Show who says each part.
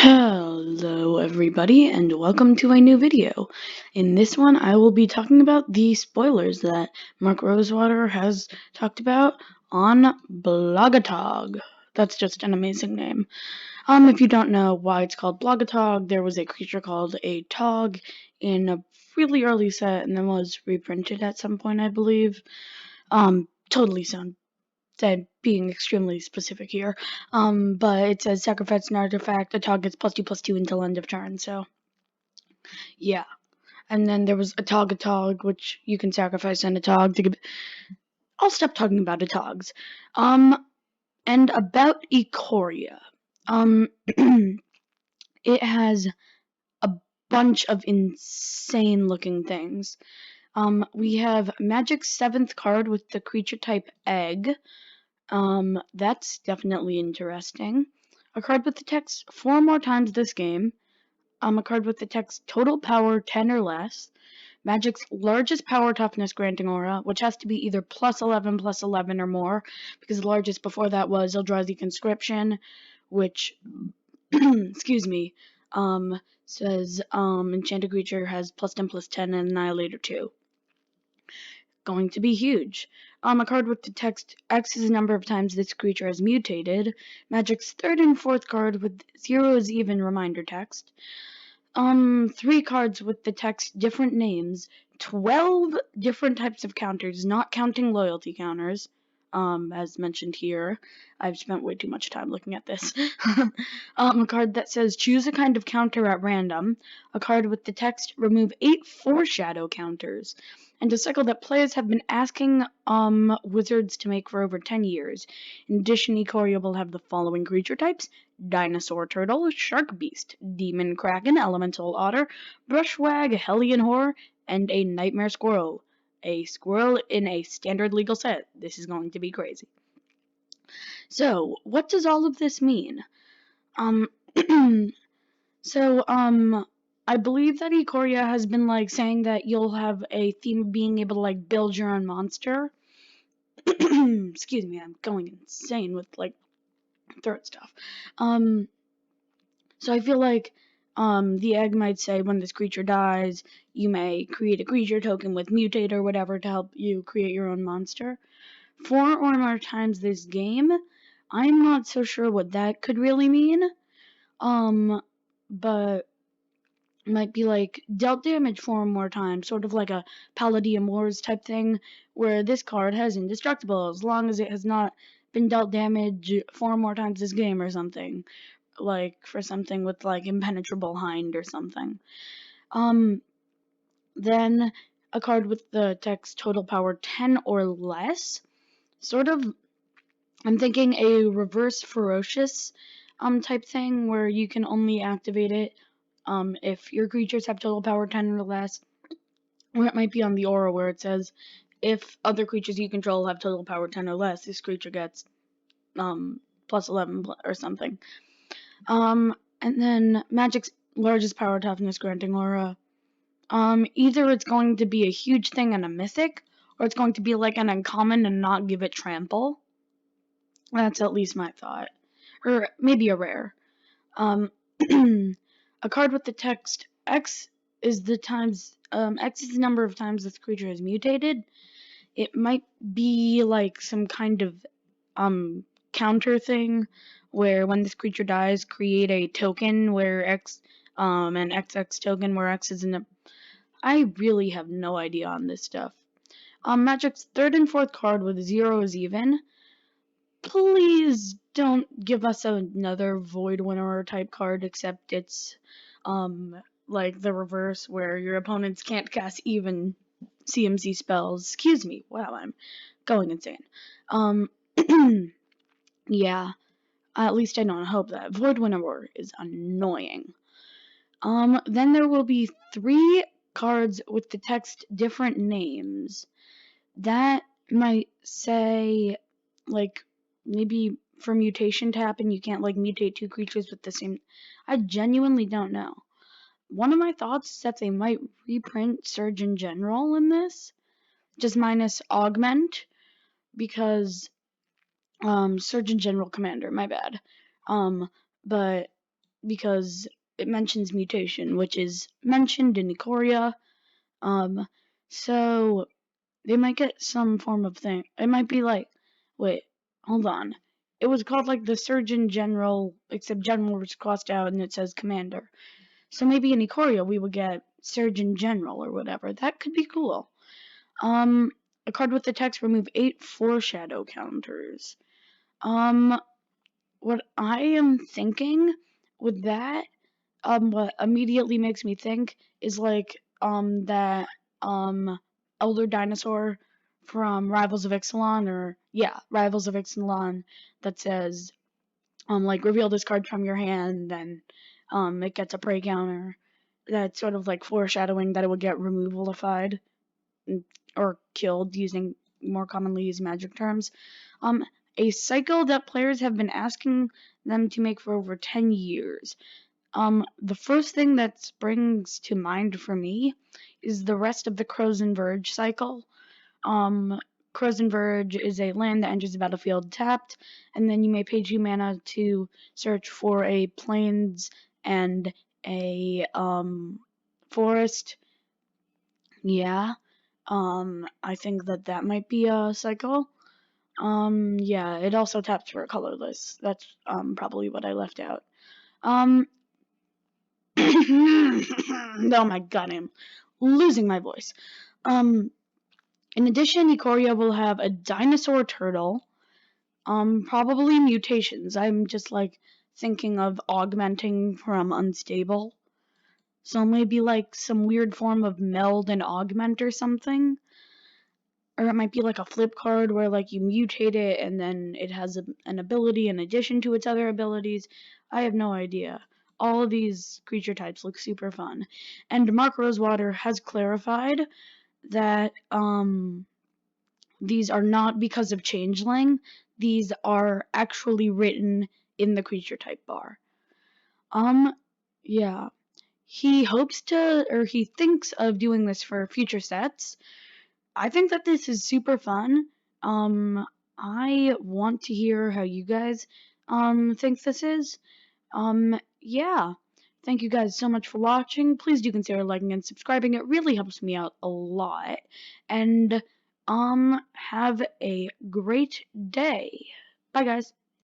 Speaker 1: Hello everybody and welcome to a new video. In this one I will be talking about the spoilers that Mark Rosewater has talked about on Blogatog. That's just an amazing name. If you don't know why it's called Blogatog, there was a creature called a Tog in a really early set and then was reprinted at some point, I believe. Totally sound said being extremely specific here. But it says sacrifice an artifact, a Tog gets +2/+2 until end of turn, so yeah. And then there was a Tog, which you can sacrifice and a Tog to give. I'll stop talking about Togs. And about Ikoria. It has a bunch of insane looking things. We have Magic's 7th card with the creature type Egg. That's definitely interesting. A card with the text 4 more times this game. A card with the text total power 10 or less. Magic's largest power toughness granting aura, which has to be either +11/+11 or more, because the largest before that was Eldrazi Conscription, which, excuse me, says, enchanted creature has +10/+10 and Annihilator 2. Going to be huge. A card with the text X is the number of times this creature has mutated. Magic's 3rd and 4th card with 0 is even reminder text. 3 cards with the text different names. 12 different types of counters, not counting loyalty counters. As mentioned here. I've spent way too much time looking at this. A card that says choose a kind of counter at random. A card with the text remove 8 foreshadow counters. And a cycle that players have been asking wizards to make for over 10 years. In addition, Ikoria will have the following creature types: Dinosaur Turtle, Shark Beast, Demon Kraken, Elemental Otter, Brushwag, Hellion Horror, and a Nightmare Squirrel. A squirrel in a standard legal set. This is going to be crazy. So, what does all of this mean? I believe that Ikoria has been, saying that you'll have a theme of being able to, build your own monster. Excuse me, I'm going insane with, throat stuff. So I feel like, the egg might say when this creature dies, you may create a creature token with mutate or whatever to help you create your own monster. 4 or more times this game, I'm not so sure what that could really mean. But might be dealt damage 4 or more times, sort of like a Palladium Wars type thing, where this card has indestructible as long as it has not been dealt damage 4 or more times this game or something. Like for something with Impenetrable Hind or something. Then a card with the text total power 10 or less. Sort of, I'm thinking a reverse ferocious type thing where you can only activate it if your creatures have total power 10 or less. Or it might be on the aura where it says if other creatures you control have total power 10 or less, this creature gets +11 or something. And then Magic's largest power toughness granting aura. Either it's going to be a huge thing and a mythic, or it's going to be like an uncommon and not give it trample. That's at least my thought. Or maybe a rare. A card with the text X is the number of times this creature has mutated. It might be like some kind of counter thing where when this creature dies, create a token where X an XX token where X is in a. I really have no idea on this stuff. Magic's 3rd and 4th card with 0 is even. Please don't give us another Void Winnower type card, except it's like the reverse where your opponents can't cast even CMC spells. Excuse me. Wow, I'm going insane. Yeah. At least I don't hope that. Void Winnower is annoying. Then there will be 3 cards with the text different names. That might say, maybe for mutation to happen, you can't, mutate 2 creatures with the same. I genuinely don't know. One of my thoughts is that they might reprint Surgeon General in this, just minus Augment, because, Surgeon General Commander, my bad. But because it mentions mutation, which is mentioned in Ikoria. So they might get some form of thing. It might be like, wait, hold on. It was called like the Surgeon General, except General was crossed out and it says Commander. So maybe in Ikoria we would get Surgeon General or whatever. That could be cool. A card with the text remove 8 foreshadow counters. What I am thinking with that, what immediately makes me think is like, that, Elder Dinosaur from Rivals of Ixalan, or, yeah, Rivals of Ixalan, that says, like, reveal this card from your hand, and, it gets a prey counter. That's sort of like foreshadowing that it would get removalified or killed using more commonly used magic terms. A cycle that players have been asking them to make for over 10 years. The first thing that springs to mind for me is the rest of the Crows and Verge cycle. Crows and Verge is a land that enters the battlefield tapped, and then you may pay 2 mana to search for a plains and a forest. Yeah. I think that might be a cycle. Yeah, it also taps for a colorless. That's probably what I left out. Oh my god, I'm losing my voice. In addition, Ikoria will have a dinosaur turtle. Probably mutations. I'm just like thinking of augmenting from unstable. So maybe like some weird form of meld and augment or something. Or it might be like a flip card where like you mutate it and then it has an ability in addition to its other abilities. I have no idea. All of these creature types look super fun. And Mark Rosewater has clarified that these are not because of changeling. These are actually written in the creature type bar. Yeah. He hopes to, or he thinks of doing this for future sets. I think that this is super fun. I want to hear how you guys think this is. Yeah. Thank you guys so much for watching. Please do consider liking and subscribing. It really helps me out a lot. And have a great day. Bye guys.